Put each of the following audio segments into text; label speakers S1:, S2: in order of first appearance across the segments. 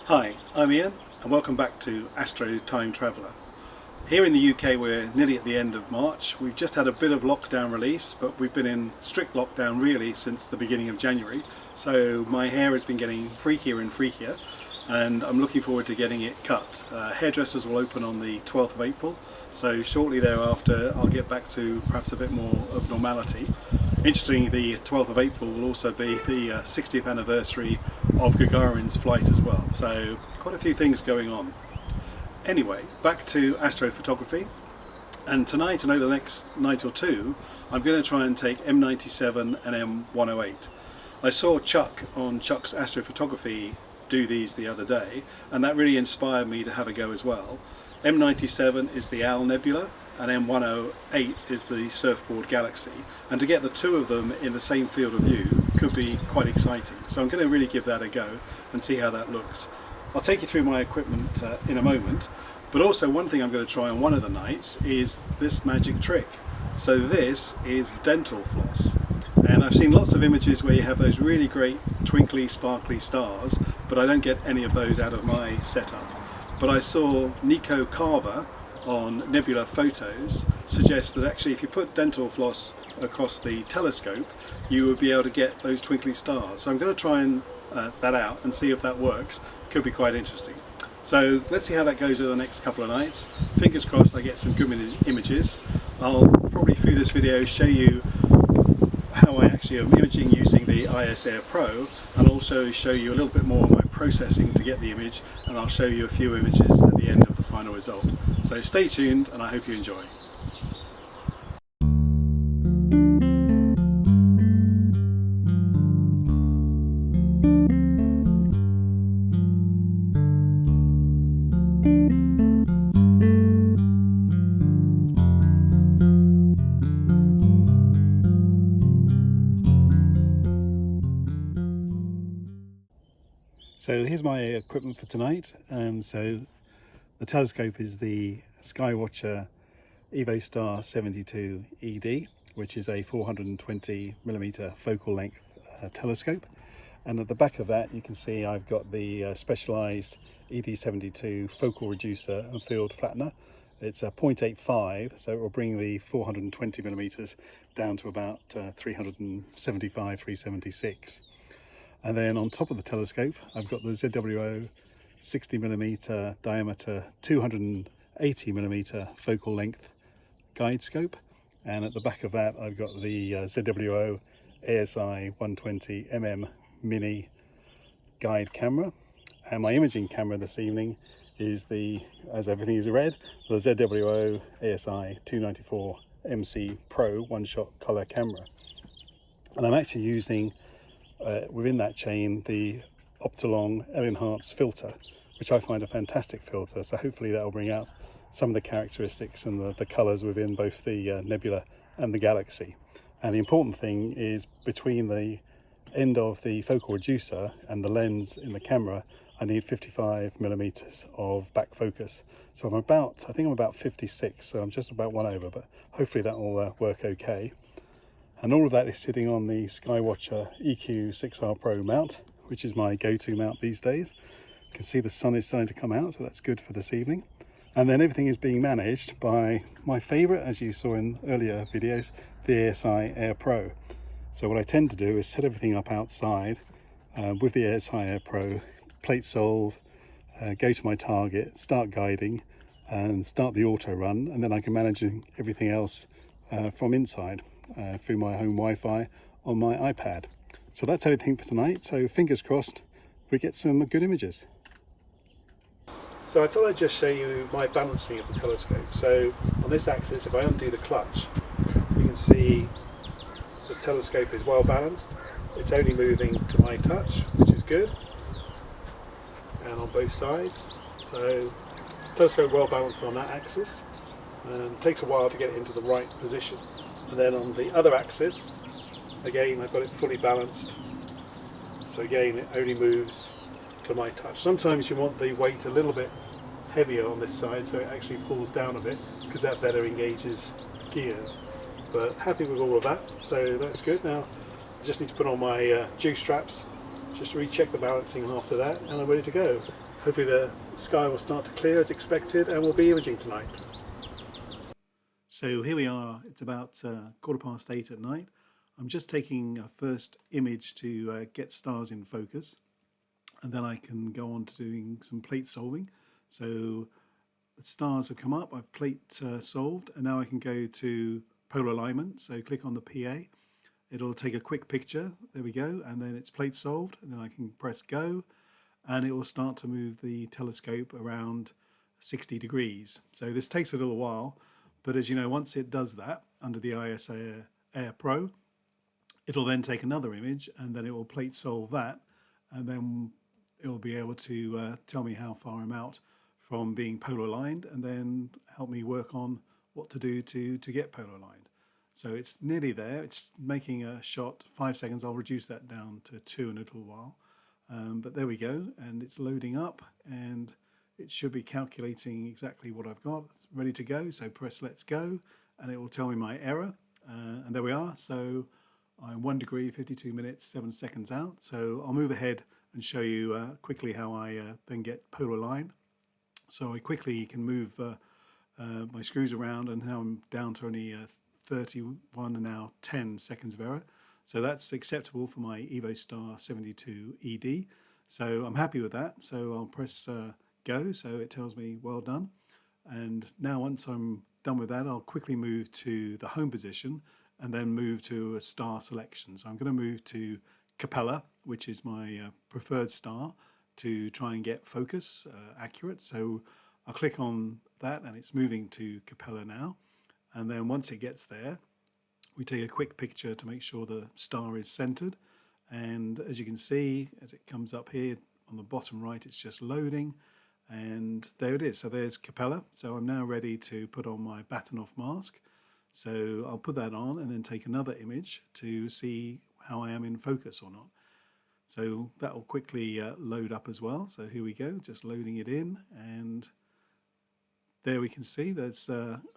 S1: Hi, I'm Ian and welcome back to Astro Time Traveller. Here in the UK we're nearly at the end of March. We've just had a bit of lockdown release, but we've been in strict lockdown really since the beginning of January. So my hair has been getting freakier and freakier and I'm looking forward to getting it cut. Hairdressers will open on the 12th of April, so shortly thereafter I'll get back to perhaps a bit more of normality. Interestingly, the 12th of April will also be the 60th anniversary of Gagarin's flight as well, so quite a few things going on. Anyway, back to astrophotography, and tonight and over the next night or two I'm going to try and take M97 and M108. I saw Chuck on Chuck's Astrophotography do these the other day and that really inspired me to have a go as well. M97 is the Owl Nebula and M108 is the Surfboard Galaxy, and to get the two of them in the same field of view could be quite exciting. So I'm going to really give that a go and see how that looks. I'll take you through my equipment in a moment, but also one thing I'm going to try on one of the nights is this magic trick. So this is dental floss, and I've seen lots of images where you have those really great twinkly sparkly stars, but I don't get any of those out of my setup. But I saw Nico Carver on Nebula Photos suggest that actually if you put dental floss across the telescope you would be able to get those twinkly stars. So I'm going to try and that out and see if that works. Could be quite interesting. So let's see how that goes over the next couple of nights. Fingers crossed I get some good images. I'll probably through this video show you how I actually am imaging using the ASIair Pro, and also show you a little bit more of my processing to get the image, and I'll show you a few images at the end of the final result. So stay tuned and I hope you enjoy. So here's my equipment for tonight. So the telescope is the Skywatcher Evostar 72ED, which is a 420mm focal length telescope. And at the back of that you can see I've got the specialized ED72 focal reducer and field flattener. It's a 0.85, so it will bring the 420mm down to about 375, 376. And then on top of the telescope I've got the ZWO 60mm diameter 280mm focal length guide scope, and at the back of that I've got the ZWO ASiair 120mm mini guide camera. And my imaging camera this evening is the, as everything is red, the ZWO ASiair 294 MC Pro one-shot color camera. And I'm actually using within that chain the Optolong L-Enhance filter, which I find a fantastic filter, so hopefully that will bring out some of the characteristics and the colours within both the Nebula and the Galaxy. And the important thing is between the end of the focal reducer and the lens in the camera I need 55mm of back focus. So I think I'm about 56, so I'm just about one over, but hopefully that will work okay. And all of that is sitting on the Skywatcher EQ6R Pro mount, which is my go-to mount these days. You can see the sun is starting to come out, so that's good for this evening. And then everything is being managed by my favourite, as you saw in earlier videos, the ASIair Pro. So what I tend to do is set everything up outside with the ASIair Pro, plate solve, go to my target, start guiding and start the auto run, and then I can manage everything else from inside. Through my home Wi-Fi on my iPad. So that's everything for tonight, so fingers crossed we get some good images. So I thought I'd just show you my balancing of the telescope. So on this axis, if I undo the clutch, you can see the telescope is well balanced. It's only moving to my touch, which is good, and on both sides. So telescope well balanced on that axis, and it takes a while to get it into the right position. And then on the other axis, again I've got it fully balanced, so again it only moves to my touch. Sometimes you want the weight a little bit heavier on this side so it actually pulls down a bit, because that better engages gears. But happy with all of that, so that's good. Now I just need to put on my juice straps Just recheck the balancing after that, and I'm ready to go. Hopefully the sky will start to clear as expected, and we'll be imaging tonight. So here we are, it's about 8:15 at night. I'm just taking a first image to get stars in focus, and then I can go on to doing some plate solving. So the stars have come up, I've plate solved, and now I can go to polar alignment. So click on the PA, it'll take a quick picture, there we go, and then it's plate solved, and then I can press go, and it will start to move the telescope around 60 degrees. So this takes a little while, but as you know, once it does that under the ASIair Pro, it'll then take another image, and then it will plate solve that, and then it'll be able to tell me how far I'm out from being polar aligned, and then help me work on what to do to get polar aligned. So it's nearly there. It's making a shot 5 seconds. I'll reduce that down to 2 in a little while. But there we go, and it's loading up, and it should be calculating exactly what I've got. It's ready to go, so press let's go, and it will tell me my error. And there we are. So I'm 1 degree, 52 minutes, 7 seconds out. So I'll move ahead and show you quickly how I then get polar line. So I quickly can move my screws around, and now I'm down to only 31 and now 10 seconds of error. So that's acceptable for my Evostar 72ED. So I'm happy with that. So I'll press go, so it tells me well done. And now once I'm done with that, I'll quickly move to the home position and then move to a star selection. So I'm going to move to Capella, which is my preferred star, to try and get focus accurate. So I'll click on that, and it's moving to Capella now. And then once it gets there, we take a quick picture to make sure the star is centered. And as you can see, as it comes up here on the bottom right, it's just loading, and there it is. So there's Capella. So I'm now ready to put on my batten off mask. So I'll put that on and then take another image to see how I am in focus or not. So that will quickly load up as well. So here we go, just loading it in, and there we can see there's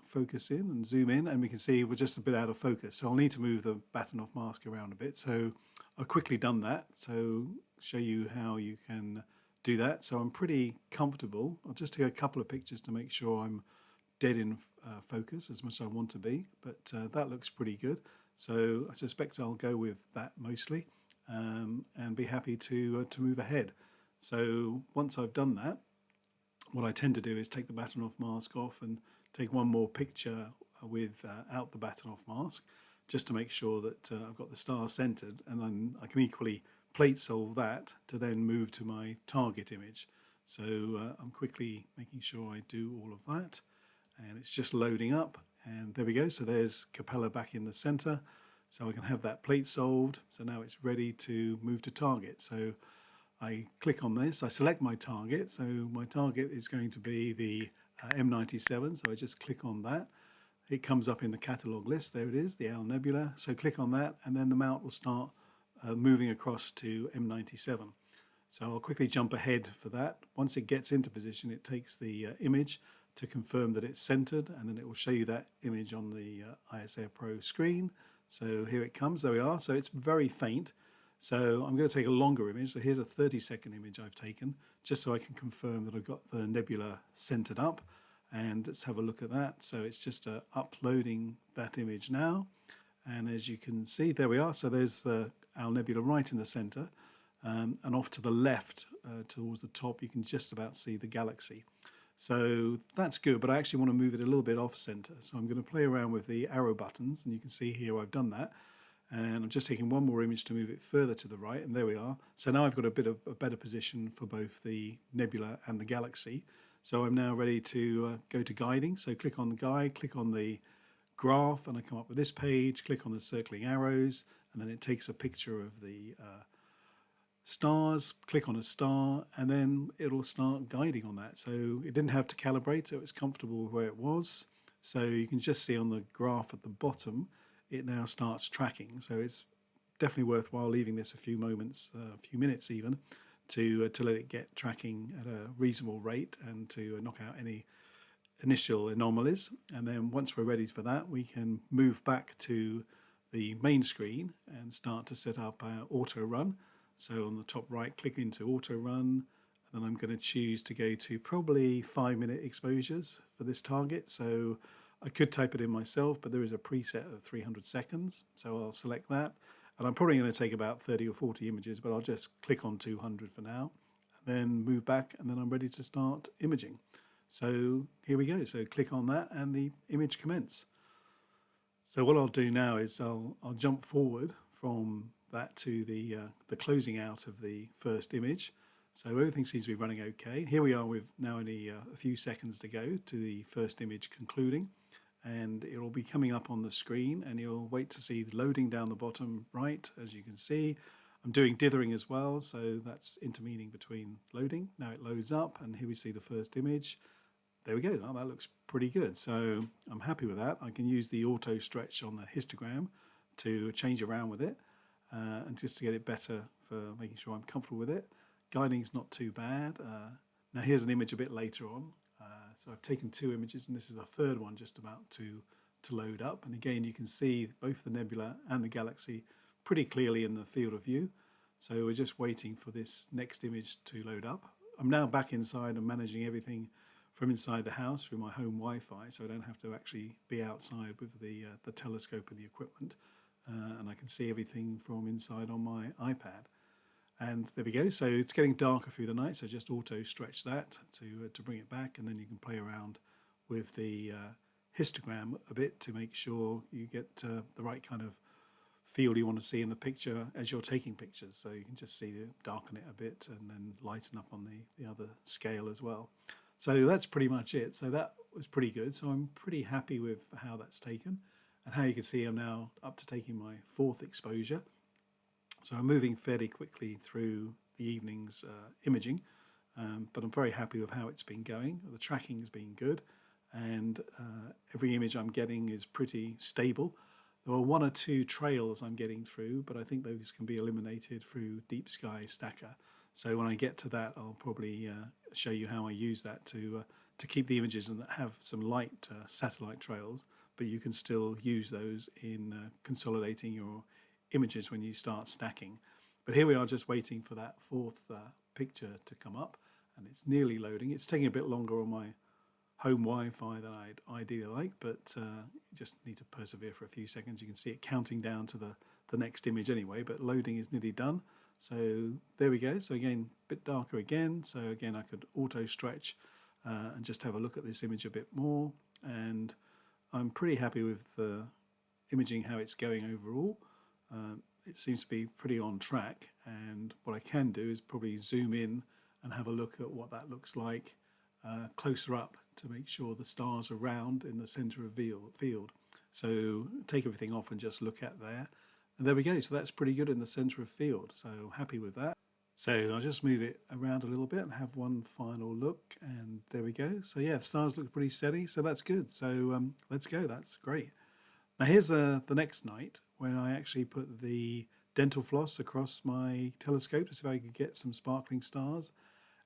S1: focus in and zoom in, and we can see we're just a bit out of focus. So I'll need to move the batten off mask around a bit. So I've quickly done that. So show you how you can do that. So I'm pretty comfortable. I'll just take a couple of pictures to make sure I'm dead in focus as much as I want to be, but that looks pretty good. So I suspect I'll go with that mostly, and be happy to move ahead. So once I've done that, what I tend to do is take the batten off mask off and take one more picture without the batten off mask, just to make sure that I've got the star centered, and then I can equally plate solve that to then move to my target image. So I'm quickly making sure I do all of that, and it's just loading up, and there we go. So there's Capella back in the center, so I can have that plate solved. So now it's ready to move to target. So I click on this, I select my target. So my target is going to be the M97, so I just click on that. It comes up in the catalogue list, there it is, the Owl Nebula. So click on that, and then the mount will start moving across to M97. So I'll quickly jump ahead for that. Once it gets into position, it takes the image to confirm that it's centered, and then it will show you that image on the ASIair Pro screen. So here it comes, there we are. So it's very faint. So I'm going to take a longer image. So here's a 30-second image I've taken, just so I can confirm that I've got the nebula centered up. And let's have a look at that. So it's just uploading that image now. And as you can see, there we are. So there's the Owl Nebula right in the center. And off to the left, towards the top, you can just about see the galaxy. So that's good, but I actually want to move it a little bit off center. So I'm going to play around with the arrow buttons, and you can see here I've done that. And I'm just taking one more image to move it further to the right, and there we are. So now I've got a bit of a better position for both the nebula and the galaxy. So I'm now ready to go to guiding. So click on the guide, click on the graph, and I come up with this page, click on the circling arrows, and then it takes a picture of the stars, click on a star, and then it'll start guiding on that. So it didn't have to calibrate, so it was comfortable with where it was. So you can just see on the graph at the bottom, it now starts tracking. So it's definitely worthwhile leaving this a few moments, a few minutes even, to let it get tracking at a reasonable rate and to knock out any initial anomalies. And then once we're ready for that, we can move back to the main screen and start to set up our auto run. So on the top right, click into auto run, and then I'm going to choose to go to probably 5-minute exposures for this target. So I could type it in myself, but there is a preset of 300 seconds. So I'll select that, and I'm probably going to take about 30 or 40 images, but I'll just click on 200 for now, and then move back, and then I'm ready to start imaging. So here we go. So click on that and the image commence. So what I'll do now is I'll jump forward from that to the closing out of the first image. So everything seems to be running okay. Here we are with now only a few seconds to go to the first image concluding, and it will be coming up on the screen, and you'll wait to see the loading down the bottom right. As you can see, I'm doing dithering as well, so that's intervening between loading. Now it loads up, and here we see the first image. There we go. Oh, that looks pretty good. So I'm happy with that. I can use the auto stretch on the histogram to change around with it and just to get it better for making sure I'm comfortable with it. Guiding's not too bad. Now here's an image a bit later on. So I've taken 2 images, and this is the third one just about to load up. And again, you can see both the Nebula and the Galaxy pretty clearly in the field of view. So we're just waiting for this next image to load up. I'm now back inside and managing everything from inside the house through my home Wi-Fi, so I don't have to actually be outside with the telescope and the equipment, and I can see everything from inside on my iPad. And there we go. So it's getting darker through the night, so just auto stretch that to bring it back, and then you can play around with the histogram a bit to make sure you get the right kind of feel you want to see in the picture as you're taking pictures. So you can just see darken it a bit and then lighten up on the other scale as well. So that's pretty much it. So that was pretty good. So I'm pretty happy with how that's taken, and how you can see I'm now up to taking my 4th exposure. So I'm moving fairly quickly through the evening's imaging, but I'm very happy with how it's been going. The tracking has been good, and every image I'm getting is pretty stable. There are 1 or 2 trails I'm getting through, but I think those can be eliminated through Deep Sky Stacker. So when I get to that, I'll probably show you how I use that to keep the images and have some light satellite trails, but you can still use those in consolidating your images when you start stacking. But here we are just waiting for that 4th picture to come up, and it's nearly loading. It's taking a bit longer on my home Wi-Fi than I'd ideally like, but you just need to persevere for a few seconds. You can see it counting down to the next image anyway, but loading is nearly done. So there we go. So again, a bit darker again. So again, I could auto stretch and just have a look at this image a bit more. And I'm pretty happy with the imaging, how it's going overall. It seems to be pretty on track. And what I can do is probably zoom in and have a look at what that looks like closer up to make sure the stars are round in the center of the field. So take everything off and just look at there. And there we go. So that's pretty good in the center of field. So happy with that. So I'll just move it around a little bit and have one final look. And there we go. So yeah, stars look pretty steady. So that's good. So let's go. That's great. Now here's the next night when I actually put the dental floss across my telescope to see if I could get some sparkling stars.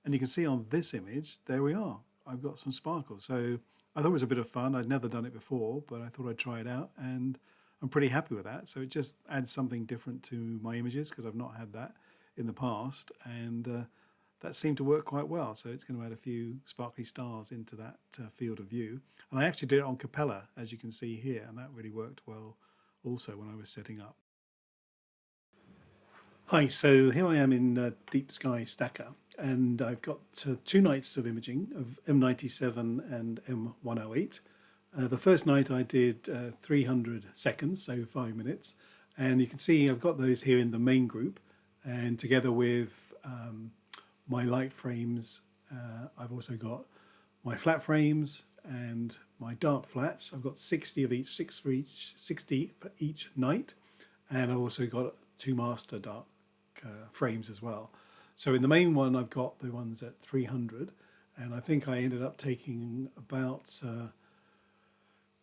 S1: And you can see on this image, there we are. I've got some sparkle. So I thought it was a bit of fun. I'd never done it before, but I thought I'd try it out, and I'm pretty happy with that. So it just adds something different to my images because I've not had that in the past, and that seemed to work quite well. So it's going to add a few sparkly stars into that field of view. And I actually did it on Capella, as you can see here, and that really worked well also when I was setting up. Hi, so here I am in Deep Sky Stacker, and I've got 2 nights of imaging of M97 and M108. The first night I did 300 seconds, so 5 minutes, and you can see I've got those here in the main group, and together with my light frames, I've also got my flat frames and my dark flats. I've got 60 of each, 60 for each night, and I've also got 2 master dark frames as well. So in the main one I've got the ones at 300, and I think I ended up taking about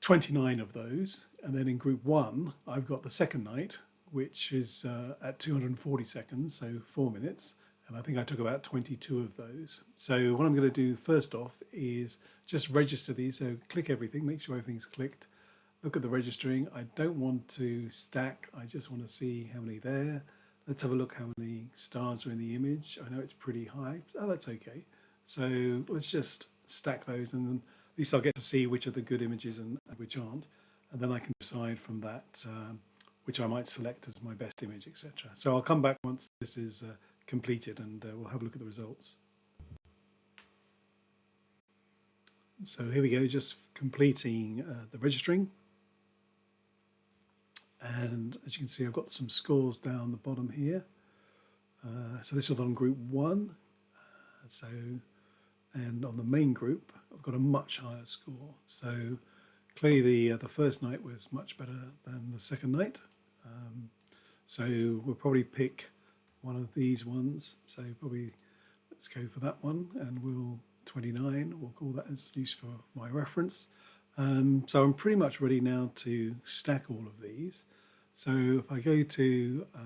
S1: 29 of those. And then in group 1 I've got the second night, which is at 240 seconds, so 4 minutes, and I think I took about 22 of those. So what I'm going to do first off is just register these. So click everything, make sure everything's clicked, look at the registering. I don't want to stack, I just want to see how many there.
S2: Let's have a look how many stars are in the image. I know it's pretty high. Oh, that's okay. So let's just stack those, and then at least I'll get to see which are the good images and which aren't. And then I can decide from that which I might select as my best image, etc. So I'll come back once this is completed, and we'll have a look at the results. So here we go, just completing the registering. And as you can see, I've got some scores down the bottom here. So this was on group 1. And on the main group, I've got a much higher score. So clearly the first night was much better than the second night. So we'll probably pick one of these ones. So probably let's go for that one, and we'll 29. We'll call that as use for my reference. So I'm pretty much ready now to stack all of these. So if I go to the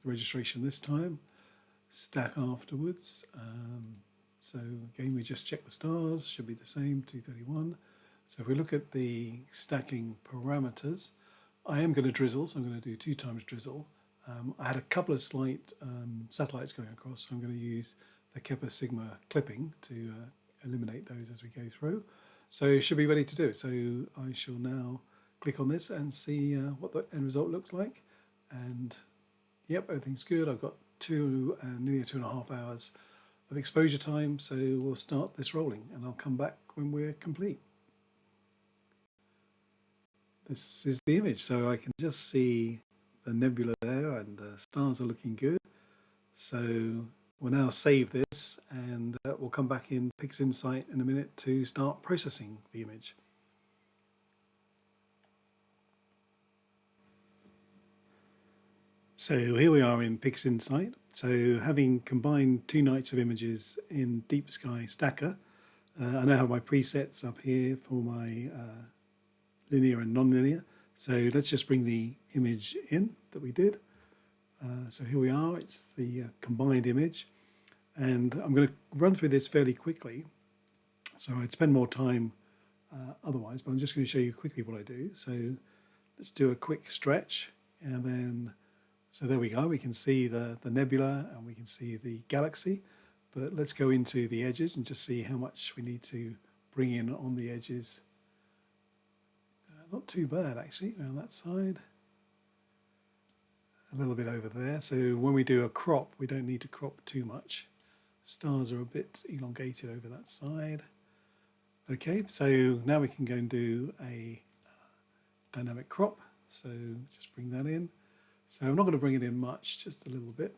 S2: registration this time, stack afterwards. So again, we just check the stars, should be the same, 231. So if we look at the stacking parameters, I am going to drizzle, so I'm going to do 2 times drizzle. I had a couple of slight satellites going across, so I'm going to use the Kappa Sigma clipping to eliminate those as we go through. So it should be ready to do it. So I shall now click on this and see what the end result looks like. And yep, everything's good. I've got nearly 2.5 hours of exposure time. So we'll start this rolling, and I'll come back when we're complete. This is the image. So I can just see the nebula there, and the stars are looking good. So we'll now save this, and we'll come back in Pixinsight in a minute to start processing the image. So here we are in Pixinsight. So having combined 2 nights of images in Deep Sky Stacker, I now have my presets up here for my linear and non-linear. So let's just bring the image in that we did. So here we are, it's the combined image, and I'm going to run through this fairly quickly, so I'd spend more time otherwise, but I'm just going to show you quickly what I do. So let's do a quick stretch, and then, so there we go, we can see the nebula and we can see the galaxy, but let's go into the edges and just see how much we need to bring in on the edges. Not too bad actually, around that side. A little bit over there. So when we do a crop, we don't need to crop too much. Stars are a bit elongated over that side. Okay, so now we can go and do a dynamic crop. So just bring that in. So I'm not going to bring it in much, just a little bit.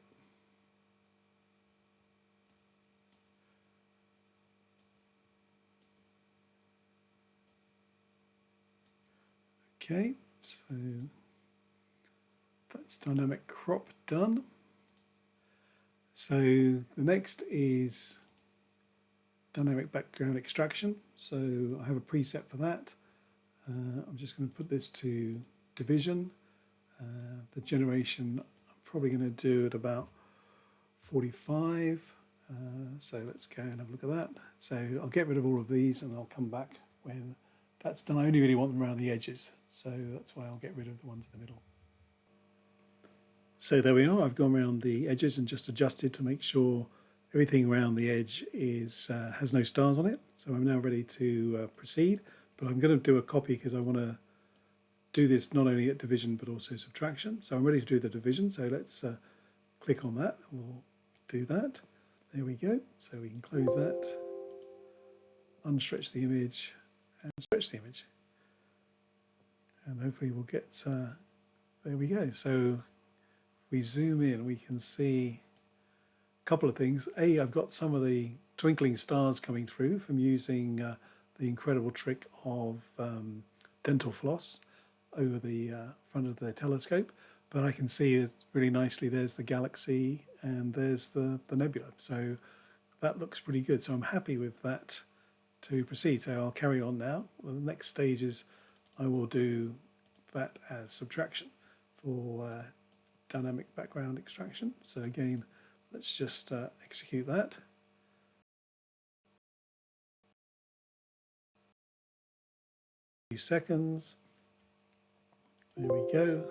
S2: Okay, so that's dynamic crop done. So the next is dynamic background extraction. So I have a preset for that. I'm just going to put this to division. The generation, I'm probably going to do at about 45. So let's go and have a look at that. So I'll get rid of all of these, and I'll come back when that's done. I only really want them around the edges, so that's why I'll get rid of the ones in the middle. So there we are, I've gone around the edges and just adjusted to make sure everything around the edge is has no stars on it. So I'm now ready to proceed, but I'm going to do a copy because I want to do this not only at division but also subtraction. So I'm ready to do the division, so let's click on that. We'll do that. There we go. So we can close that, unstretch the image, and stretch the image. And hopefully we'll get, there we go. So if we zoom in, we can see a couple of things. I've got some of the twinkling stars coming through from using the incredible trick of dental floss over the front of the telescope. But I can see it really nicely, there's the galaxy and there's the nebula. So that looks pretty good. So I'm happy with that to proceed. So I'll carry on now. Well, the next stage is I will do that as subtraction for dynamic background extraction. So again, let's just execute that. A few seconds. There we go.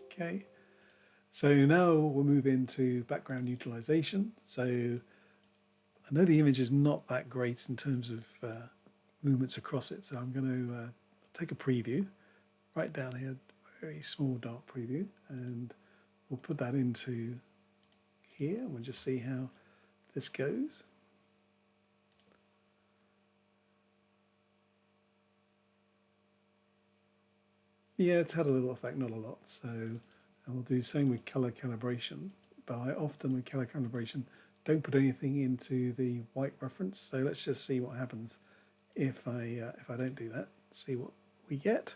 S2: Okay. So now we'll move into background utilization. So I know the image is not that great in terms of movements across it, so I'm going to take a preview right down here, very small dark preview, and we'll put that into here and we'll just see how this goes. Yeah, it's had a little effect, not a lot. So, and we'll do the same with color calibration, but I often with color calibration don't put anything into the white reference. So let's just see what happens if I don't do that. See what we get.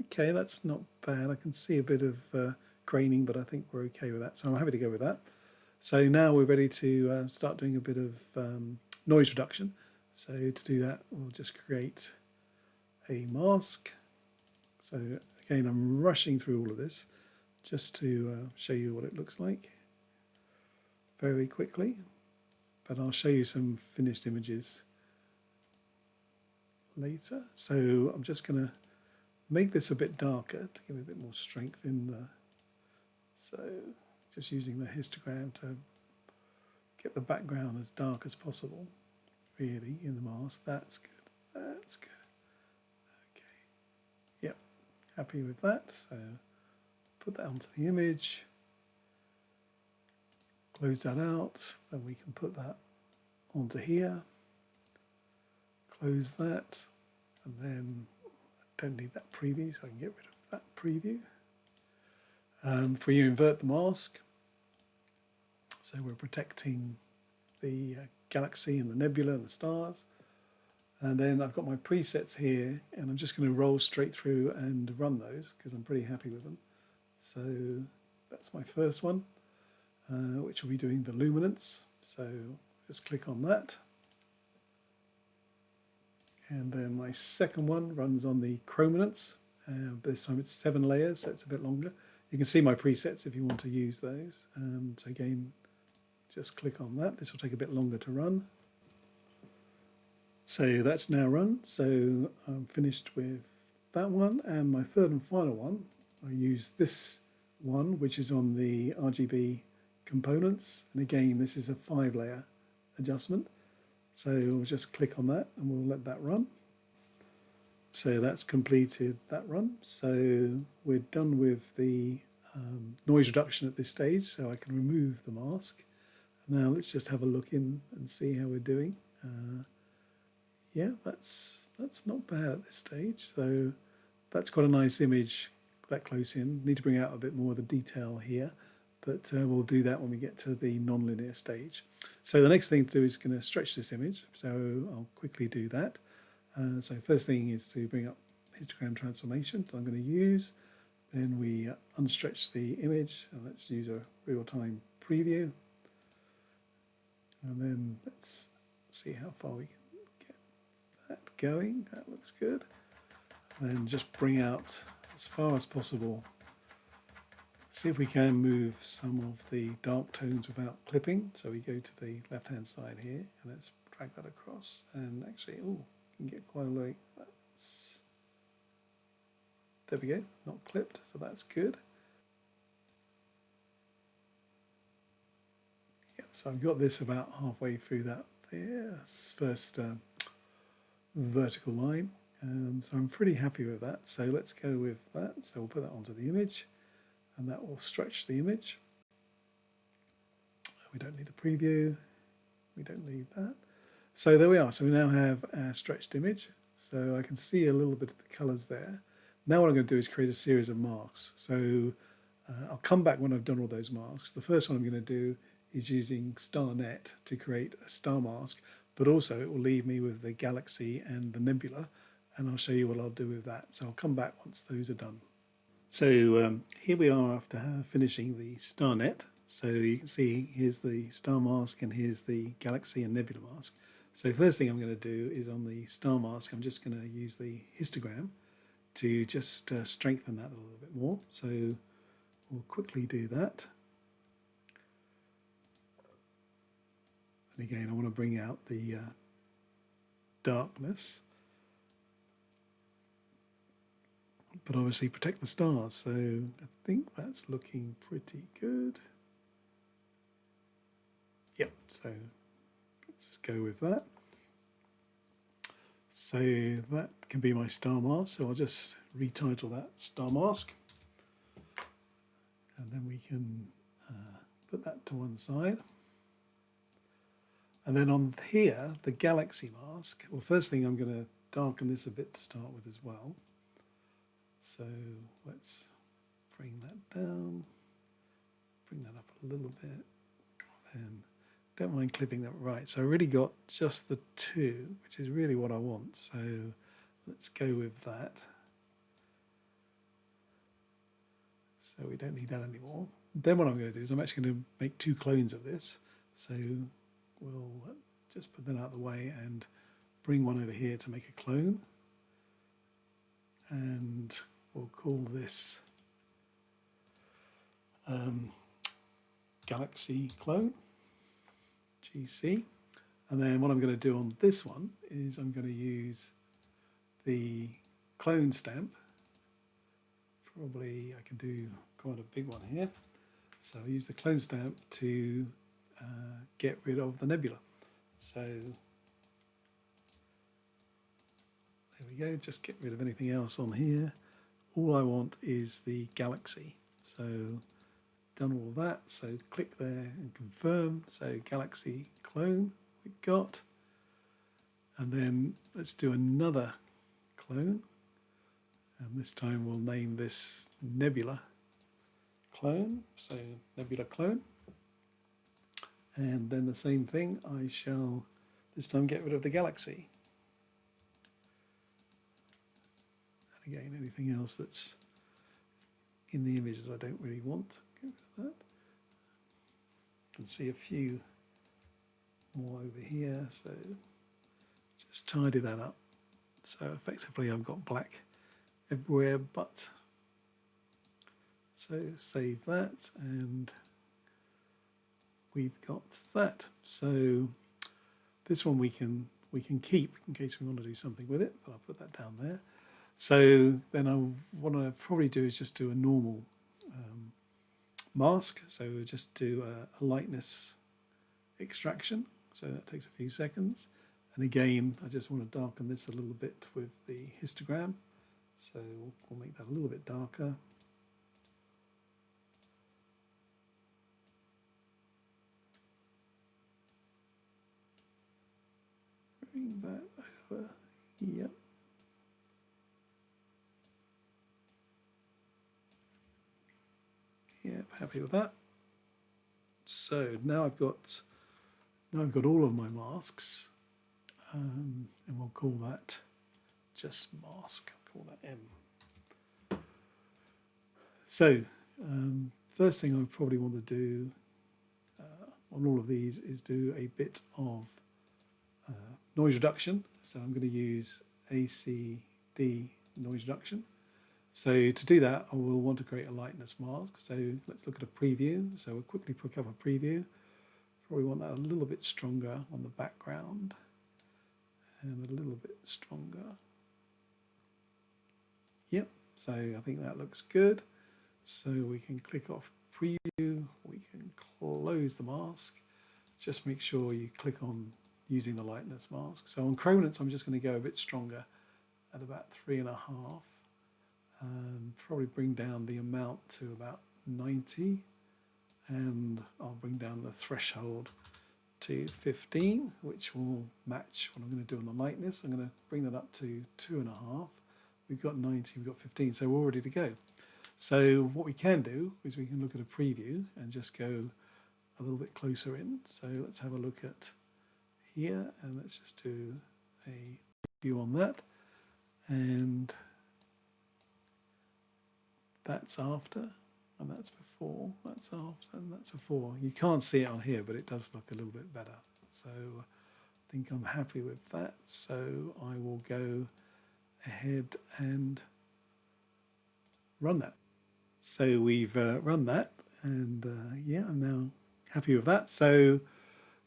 S2: Okay, that's not bad. I can see a bit of graining, but I think we're okay with that. So I'm happy to go with that. So now we're ready to start doing a bit of noise reduction. So to do that, we'll just create a mask. So again, I'm rushing through all of this just to show you what it looks like very quickly, but I'll show you some finished images later. So I'm just going to make this a bit darker to give it a bit more strength in the, so just using the histogram to get the background as dark as possible, really, in the mask. That's good, that's good. Okay, yep, happy with that. So put that onto the image, close that out, then we can put that onto here, close that, and then I don't need that preview, so I can get rid of that preview. For you invert the mask, so we're protecting the galaxy and the nebula and the stars. And then I've got my presets here, and I'm just going to roll straight through and run those because I'm pretty happy with them. So that's my first one, which will be doing the luminance. So just click on that. And then my second one runs on the chrominance. This time it's 7 layers, so it's a bit longer. You can see my presets if you want to use those. So again, just click on that. This will take a bit longer to run. So that's now run. So I'm finished with that one. And my third and final one, I use this one, which is on the RGB components. And again, this is a 5-layer adjustment. So we'll just click on that and we'll let that run. So that's completed that run. So we're done with the noise reduction at this stage, so I can remove the mask. Now let's just have a look in and see how we're doing. Yeah, that's not bad at this stage. So that's quite a nice image that close in. Need to bring out a bit more of the detail here, but we'll do that when we get to the non-linear stage. So the next thing to do is going to stretch this image. So I'll quickly do that. So first thing is to bring up histogram transformation that I'm going to use. Then we unstretch the image, and let's use a real-time preview. And then let's see how far we can get that going. That looks good. And then just bring out as far as possible. See if we can move some of the dark tones without clipping. So we go to the left-hand side here, and let's drag that across. And actually, oh, you can get quite a low. That's, there we go, not clipped, so that's good. Yeah, so I've got this about halfway through that there, first vertical line. So I'm pretty happy with that. So let's go with that. So we'll put that onto the image, and that will stretch the image. We don't need the preview. We don't need that. So there we are. So we now have our stretched image. So I can see a little bit of the colors there. Now what I'm going to do is create a series of masks. So I'll come back when I've done all those masks. The first one I'm going to do is using StarNet to create a star mask, but also it will leave me with the galaxy and the nebula, and I'll show you what I'll do with that. So I'll come back once those are done. So here we are after finishing the StarNet. So you can see here's the star mask and here's the galaxy and nebula mask. So first thing I'm going to do is on the star mask, I'm just going to use the histogram to just strengthen that a little bit more. So we'll quickly do that. And again, I want to bring out the darkness, but obviously protect the stars. So I think that's looking pretty good. Yep, so let's go with that. So that can be my star mask. So I'll just retitle that star mask. And then we can put that to one side. And then on here, the Galaxy mask. Well, first thing, I'm going to darken this a bit to start with as well. So let's bring that down, bring that up a little bit, and don't mind clipping that right. So I already got just the two, which is really what I want. So let's go with that. So we don't need that anymore. Then what I'm going to do is I'm actually going to make two clones of this. So we'll just put that out of the way and bring one over here to make a clone. And we'll call this Galaxy clone, GC. And then what I'm going to do on this one is I'm going to use the clone stamp. Probably I can do quite a big one here. So I use the clone stamp to get rid of the nebula. So there we go, just get rid of anything else on here. All I want is the Galaxy. So done all that, so click there and confirm. So Galaxy clone we've got. And then let's do another clone. And this time we'll name this Nebula clone. So Nebula clone. And then the same thing, I shall this time get rid of the Galaxy. And again, anything else that's in the image that I don't really want, get rid of that. You can see a few more over here, so just tidy that up. So effectively I've got black everywhere but. So save that and we've got that. So this one we can keep in case we want to do something with it, but I'll put that down there. So then what I'll probably do is just do a normal mask. So we'll just do a lightness extraction. So that takes a few seconds. And again, I just want to darken this a little bit with the histogram. So we'll make that a little bit darker. Bring that over. Yep. Yep, happy with that. So now I've got all of my masks, and we'll call that just mask. I'll call that M. So first thing I probably want to do on all of these is do a bit of noise reduction. So I'm going to use ACD noise reduction. So to do that, I will want to create a lightness mask. So let's look at a preview. So we'll quickly pick up a preview. Probably want that a little bit stronger on the background and a little bit stronger. Yep, so I think that looks good. So we can click off preview, we can close the mask. Just make sure you click on using the lightness mask. So on Chrominance, I'm just going to go a bit stronger at about 3.5. Probably bring down the amount to about 90, and I'll bring down the threshold to 15, which will match what I'm going to do on the lightness. I'm going to bring that up to 2.5. We've got 90, we've got 15, so we're ready to go. So what we can do is we can look at a preview and just go a little bit closer in. So let's have a look at here, and let's just do a view on that. And that's after, and that's before, that's after, and that's before. You can't see it on here, but it does look a little bit better. So I think I'm happy with that. So I will go ahead and run that. So we've run that, and yeah, I'm now happy with that. So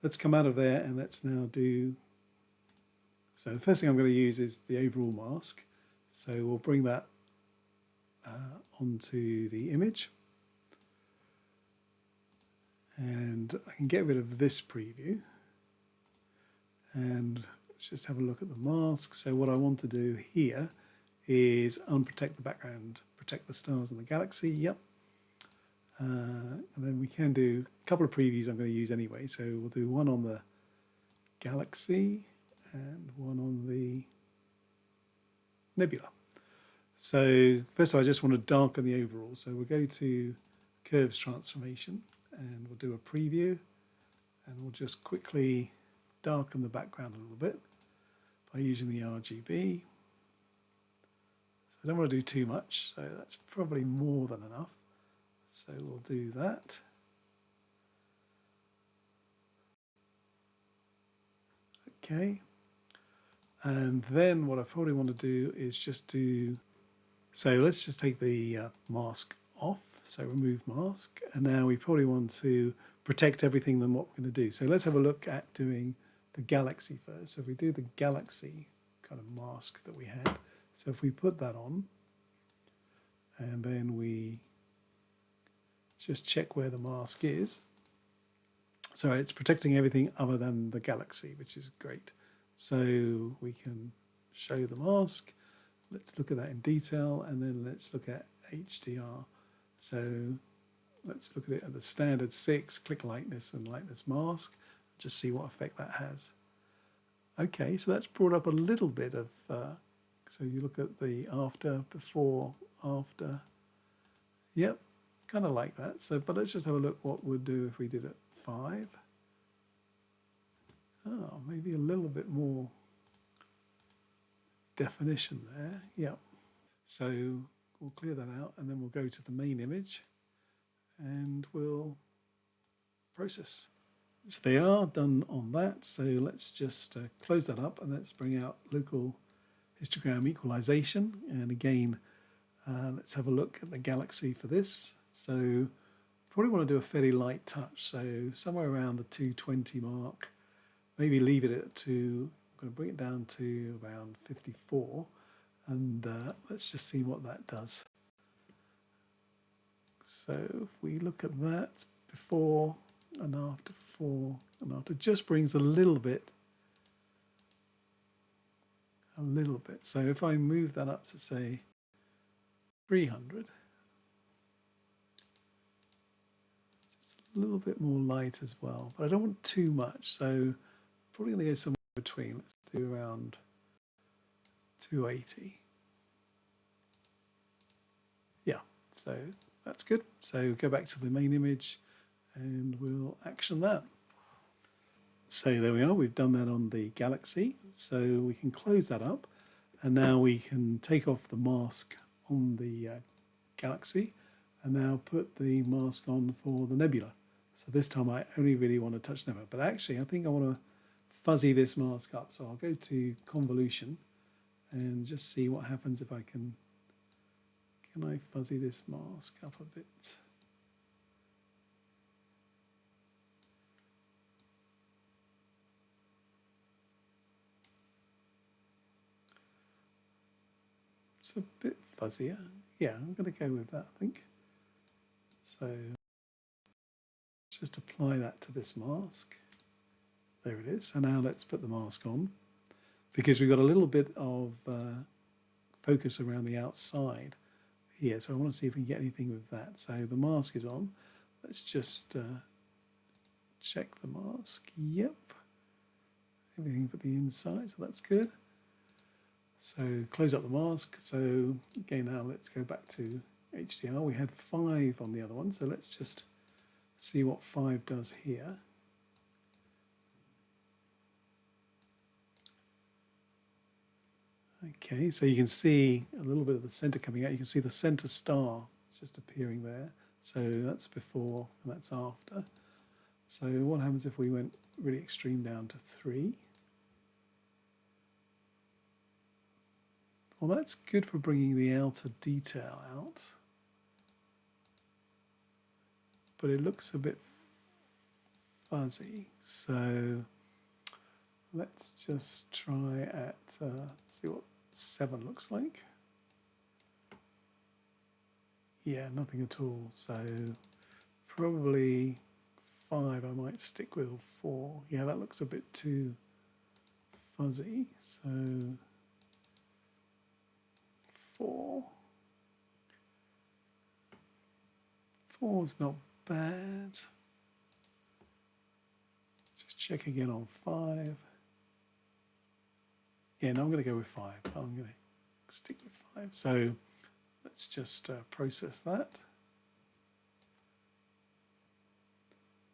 S2: let's come out of there and let's now do So the first thing I'm going to use is the overall mask. So we'll bring that onto the image. And I can get rid of this preview. And let's just have a look at the mask. So what I want to do here is unprotect the background, protect the stars and the galaxy. Yep. And then we can do a couple of previews I'm going to use anyway. So we'll do one on the galaxy and one on the nebula. So first of all, I just want to darken the overall. So we'll go to curves transformation and we'll do a preview, and we'll just quickly darken the background a little bit by using the RGB. So I don't want to do too much, so that's probably more than enough. So we'll do that. Okay. And then what I probably want to do is just do, so let's just take the mask off. So remove mask. And now we probably want to protect everything than what we're going to do. So let's have a look at doing the galaxy first. So if we do the galaxy kind of mask that we had, so if we put that on, and then we just check where the mask is. So it's protecting everything other than the galaxy, which is great. So we can show the mask. Let's look at that in detail, and then let's look at HDR. So let's look at it at the standard 6, click lightness and lightness mask, just see what effect that has. Okay, so that's brought up a little bit of, so you look at the after, before, after. Yep, kind of like that. So, but let's just have a look what we'd do if we did it 5. Oh, maybe a little bit more definition there. Yep. So we'll clear that out, and then we'll go to the main image and we'll process. So they are done on that. So let's just close that up, and let's bring out local histogram equalization. And again, let's have a look at the galaxy for this. So probably want to do a fairly light touch. So somewhere around the 220 mark, maybe leave it at 2. I'm going to bring it down to around 54. And let's just see what that does. So if we look at that before and after, before and after, just brings a little bit. So if I move that up to say 300, just a little bit more light as well, but I don't want too much. So probably going to go somewhere between. Let's do around 280. Yeah, so that's good. So go back to the main image and we'll action that. So there we are, we've done that on the galaxy. So we can close that up, and now we can take off the mask on the galaxy and now put the mask on for the nebula. So this time I only really want to touch nebula, but actually I think I want to fuzzy this mask up. So I'll go to convolution and just see what happens if I can I fuzzy this mask up a bit? It's a bit fuzzier. Yeah, I'm going to go with that, I think. So just apply that to this mask. There it is. So now let's put the mask on, because we've got a little bit of focus around the outside here. So I want to see if we can get anything with that. So the mask is on. Let's just check the mask. Yep. Everything but the inside, so that's good. So close up the mask. So again, now let's go back to HDR. We had 5 on the other one, so let's just see what 5 does here. Okay, so you can see a little bit of the center coming out. You can see the center star just appearing there. So that's before and that's after. So what happens if we went really extreme down to 3? Well, that's good for bringing the outer detail out, but it looks a bit fuzzy. So Let's just try at, see what 7 looks like. Yeah, nothing at all. So probably 5 I might stick with, or 4. Yeah, that looks a bit too fuzzy. So 4. 4's not bad. Just check again on 5. Yeah, no, I'm going to go with 5. I'm going to stick with 5. So let's just process that.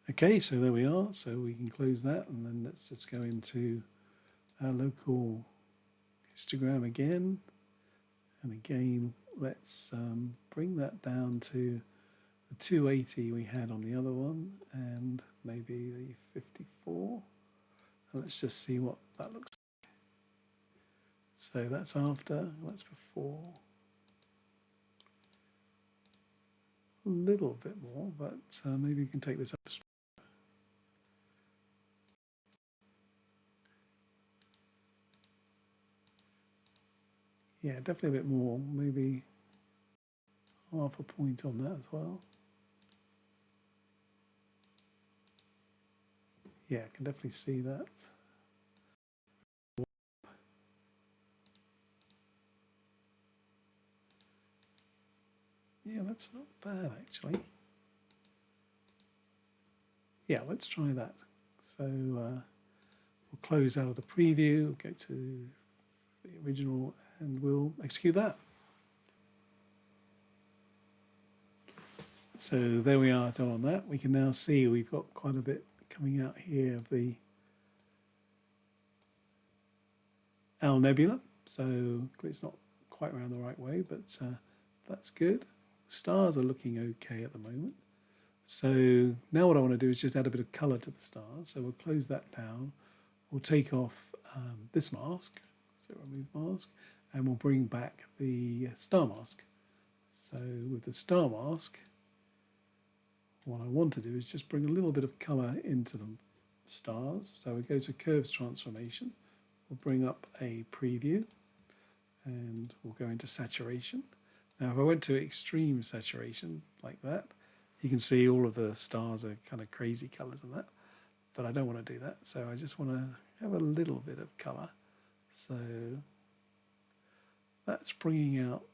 S2: Okay, so there we are. So we can close that, and then let's just go into our local histogram again. And again, let's bring that down to the 280 we had on the other one, and maybe the 54. And let's just see what that looks like. So that's after, that's before. A little bit more, but maybe you can take this up. Yeah, definitely a bit more, maybe half a point on that as well. Yeah, I can definitely see that. Yeah, that's not bad actually. Yeah, let's try that. So we'll close out of the preview, go to the original, and we'll execute that. So there we are done on that. We can now see we've got quite a bit coming out here of the Owl Nebula. So it's not quite around the right way, but that's good. The stars are looking okay at the moment. So now what I want to do is just add a bit of colour to the stars. So we'll close that down. We'll take off this mask, so remove mask, and we'll bring back the star mask. So with the star mask, what I want to do is just bring a little bit of colour into the stars. So we go to Curves Transformation. We'll bring up a preview, and we'll go into saturation. Now if I went to extreme saturation like that, you can see all of the stars are kind of crazy colours and that, but I don't want to do that. So I just want to have a little bit of colour. So that's bringing out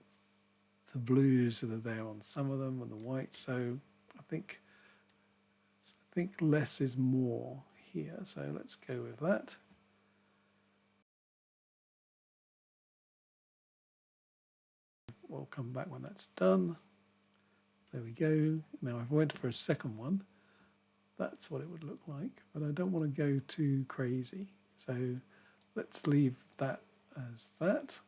S2: the blues that are there on some of them and the whites. So I think less is more here. So let's go with that. We'll come back when that's done. There we go. Now if I went for a second one, that's what it would look like, but I don't want to go too crazy. So let's leave that as that.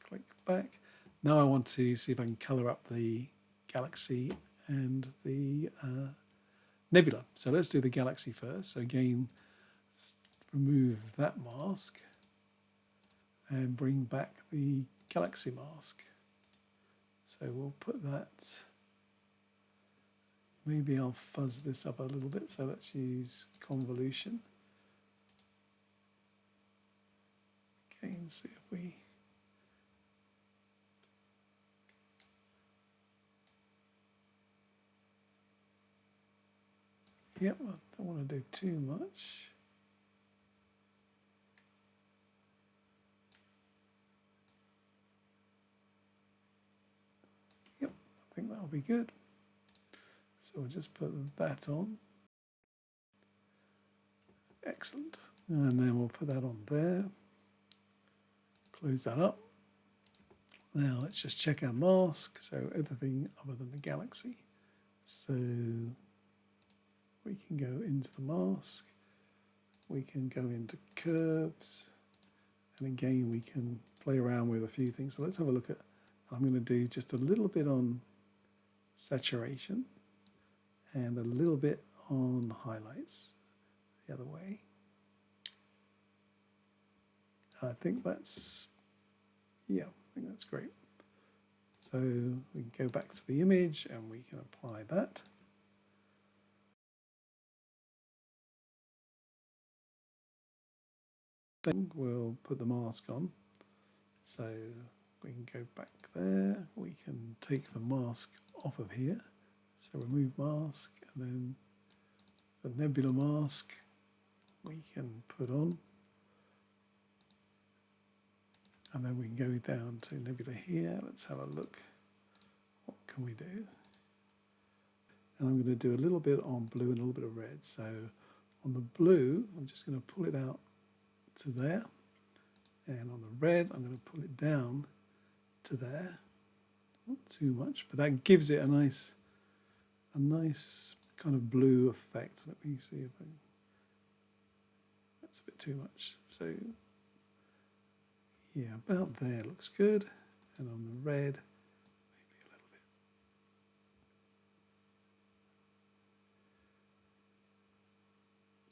S2: Click back. Now I want to see if I can colour up the Galaxy and the Nebula. So let's do the Galaxy first. So again, remove that mask and bring back the Galaxy mask. So we'll put that, maybe I'll fuzz this up a little bit. So let's use convolution. Okay, and see if we, yep, I don't want to do too much. Yep, I think that'll be good. So we'll just put that on. Excellent. And then we'll put that on there. Close that up. Now let's just check our mask. So everything other than the Galaxy. So we can go into the mask. We can go into curves. And again, we can play around with a few things. So let's have a look at, I'm going to do just a little bit on saturation and a little bit on highlights the other way. I think that's, yeah, I think that's great. So we can go back to the image and we can apply that. thing, we'll put the mask on. So we can go back there. We can take the mask off of here. So remove mask, and then the nebula mask we can put on. And then we can go down to nebula here. Let's have a look. What can we do? And I'm going to do a little bit on blue and a little bit of red. So on the blue, I'm just going to pull it out to there. And on the red, I'm going to pull it down to there. Not too much, but that gives it a nice kind of blue effect. Let me see if I can. That's a bit too much. So yeah, about there looks good. And on the red, maybe a little bit.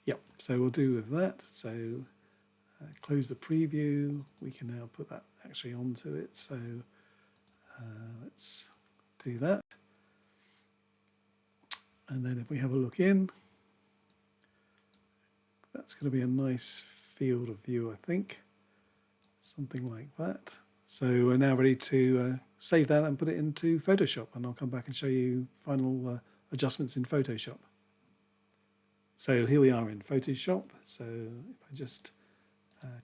S2: Yep, so we'll do with that. So close the preview. We can now put that actually onto it. So let's do that. And then if we have a look in, that's going to be a nice field of view, I think. Something like that. So we're now ready to save that and put it into Photoshop, and I'll come back and show you final adjustments in Photoshop. So here we are in Photoshop. So if I just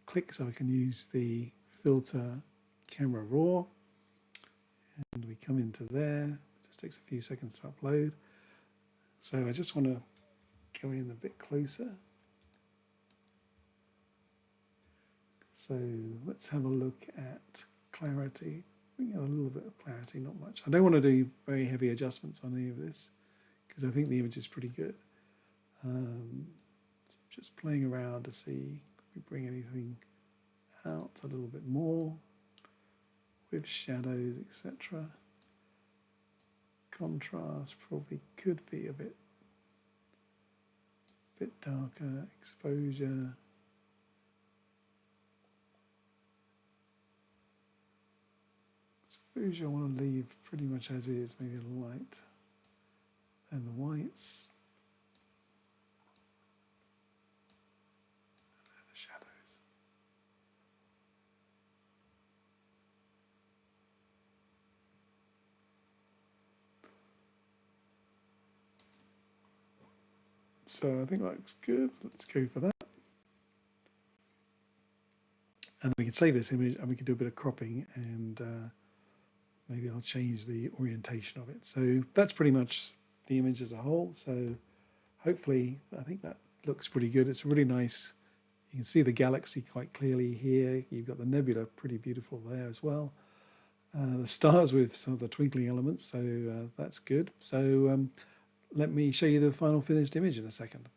S2: click so I can use the filter camera raw, and we come into there. It just takes a few seconds to upload. So I just want to go in a bit closer. So let's have a look at clarity. We can get a little bit of clarity, not much. I don't want to do very heavy adjustments on any of this because I think the image is pretty good. So I'm just playing around to see if we bring anything out a little bit more with shadows, etc. Contrast probably could be a bit darker, exposure. Exposure I want to leave pretty much as is, maybe a light. And the whites. And the shadows. So I think that looks good. Let's go for that. And we can save this image and we can do a bit of cropping, and maybe I'll change the orientation of it. So that's pretty much the image as a whole. So hopefully, I think that looks pretty good. It's really nice. You can see the galaxy quite clearly here. You've got the nebula pretty beautiful there as well. The stars with some of the twinkling elements, so that's good. So let me show you the final finished image in a second.